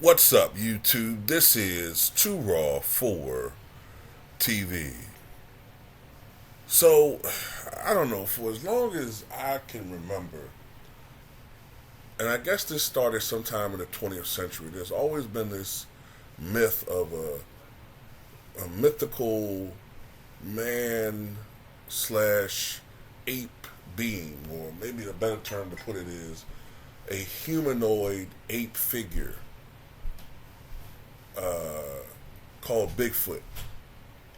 What's up, YouTube? This is Too Raw for TV. So, I don't know, for as long as I can remember, and I guess this started sometime in the 20th century, there's always been this myth of a mythical man slash ape being, or maybe a better term to put it is a humanoid ape figure called Bigfoot,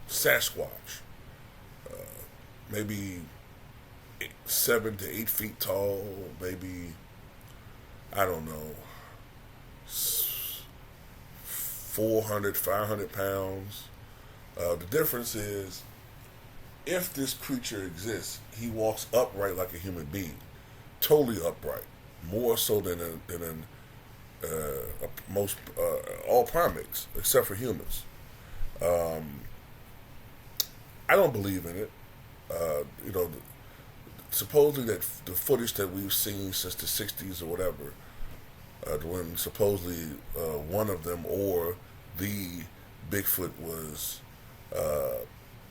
Sasquatch, maybe 7 to 8 feet tall, maybe, I don't know, 400, 500 pounds. The difference is, if this creature exists, he walks upright like a human being, totally upright, more so than most all primates, except for humans. I don't believe in it. You know, supposedly that the footage that we've seen since the '60s or whatever, when supposedly one of them or the Bigfoot was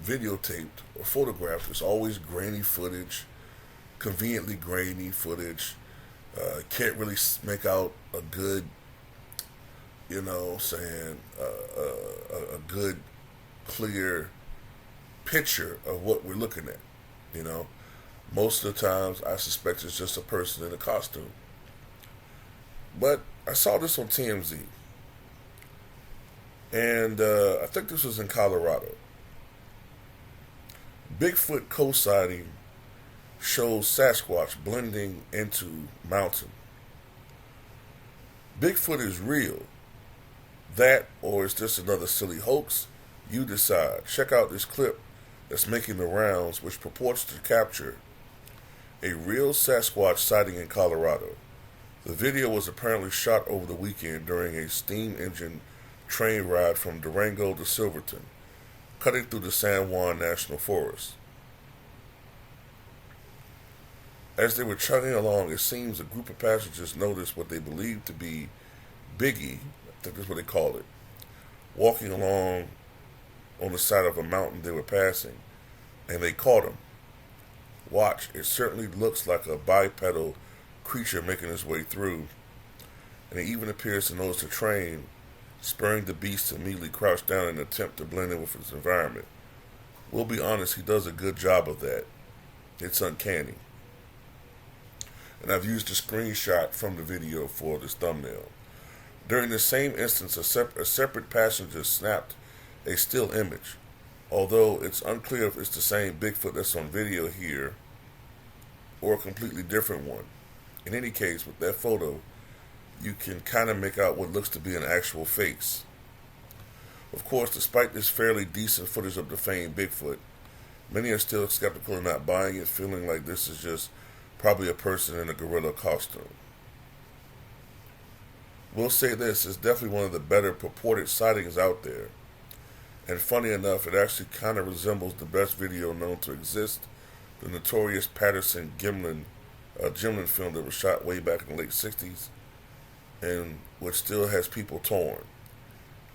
videotaped or photographed, it's always grainy footage, conveniently grainy footage. Can't really make out a good, saying a good, clear picture of what we're looking at. You know, most of the times I suspect it's just a person in a costume. But I saw this on TMZ, and I think this was in Colorado. Bigfoot co-sighting shows Sasquatch blending into mountain. Bigfoot is real. That, or is this another silly hoax? You decide. Check out this clip that's making the rounds, which purports to capture a real Sasquatch sighting in Colorado. The video was apparently shot over the weekend during a steam engine train ride from Durango to Silverton, cutting through the San Juan National Forest. As they were chugging along, it seems a group of passengers noticed what they believed to be Biggie, I think that's what they called it, walking along on the side of a mountain they were passing, and they caught him. Watch, it certainly looks like a bipedal creature making its way through, and it even appears to notice the train, spurring the beast to immediately crouch down in an attempt to blend in with its environment. We'll be honest, he does a good job of that. It's uncanny. And I've used a screenshot from the video for this thumbnail. During the same instance, a separate passenger snapped a still image, although it's unclear if it's the same Bigfoot that's on video here or a completely different one. In any case, with that photo, you can kind of make out what looks to be an actual face. Of course, despite this fairly decent footage of the famed Bigfoot, many are still skeptical and not buying it, feeling like this is just probably a person in a gorilla costume. We'll say this, it's definitely one of the better purported sightings out there. And funny enough, it actually kind of resembles the best video known to exist, the notorious Patterson Gimlin film that was shot way back in the late 60s, and which still has people torn.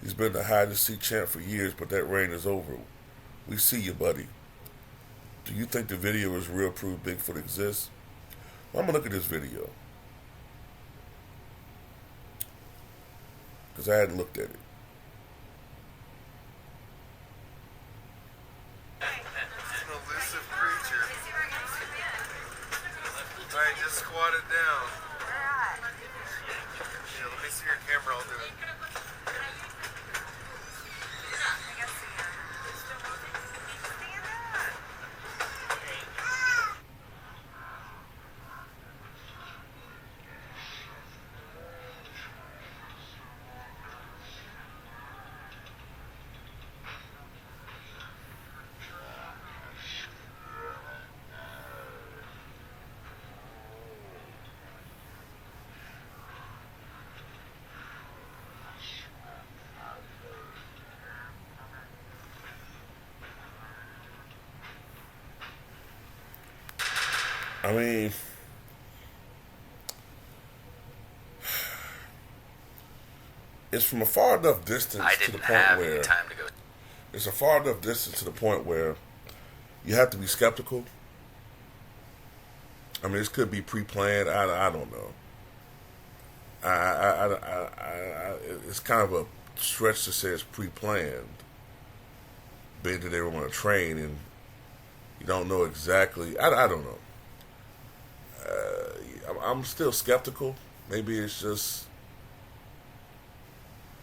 He's been the hide-and-seek champ for years, but that reign is over. We see you, buddy. Do you think the video is real proof Bigfoot exists? Well, I'm going to look at this video, because I hadn't looked at it. An elusive creature. Alright, just squat it down. Yeah, let me see your camera, I'll do it. I mean, it's from a far enough distance I to the didn't point have where any time to go. it's a far enough distance to the point where you have to be skeptical. I mean, this could be pre-planned. I don't know. It's kind of a stretch to say it's pre-planned. Being that they were on a train and you don't know exactly. I don't know. I'm still skeptical. Maybe it's just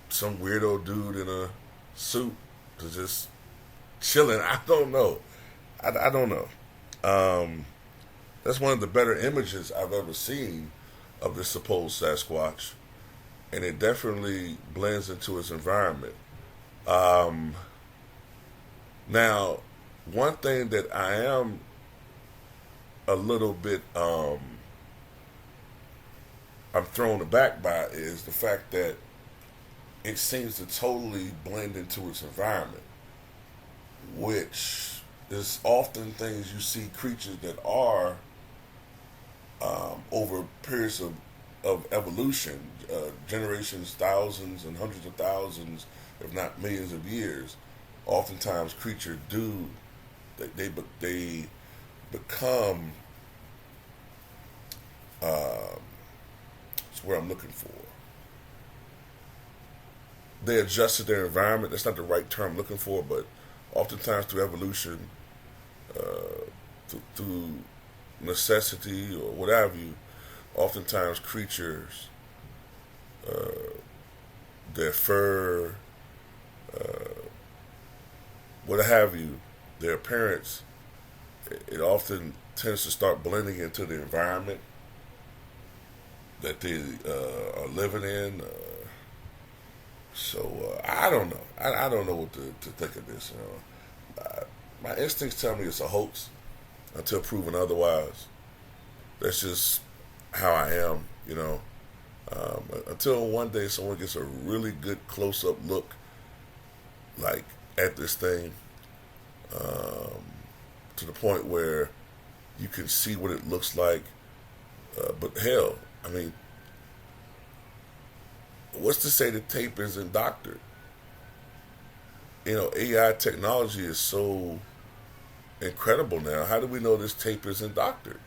some weirdo dude in a suit to just chilling. I don't know. I don't know. That's one of the better images I've ever seen of this supposed Sasquatch, and it definitely blends into its environment. Now, one thing that I am a little bit I'm thrown aback by is the fact that it seems to totally blend into its environment, which is often things you see creatures that are over periods of evolution, generations, thousands and hundreds of thousands, if not millions of years. Oftentimes, creatures they become. It's where I'm looking for. They adjust to their environment. That's not the right term I'm looking for, but oftentimes through evolution, through necessity or what have you, oftentimes creatures, their fur, what have you, their appearance, it often tends to start blending into the environment that they are living in. So I don't know. I don't know what to think of this. My instincts tell me it's a hoax until proven otherwise. That's just how I am, until one day someone gets a really good close-up look, like at this thing, to the point where you can see what it looks like. But hell, I mean, what's to say the tape isn't doctored? AI technology is so incredible now. How do we know this tape isn't doctored?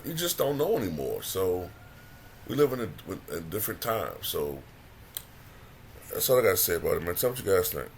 We just don't know anymore. So we live in a different time. So that's all I got to say about it, man. Tell me what you guys think.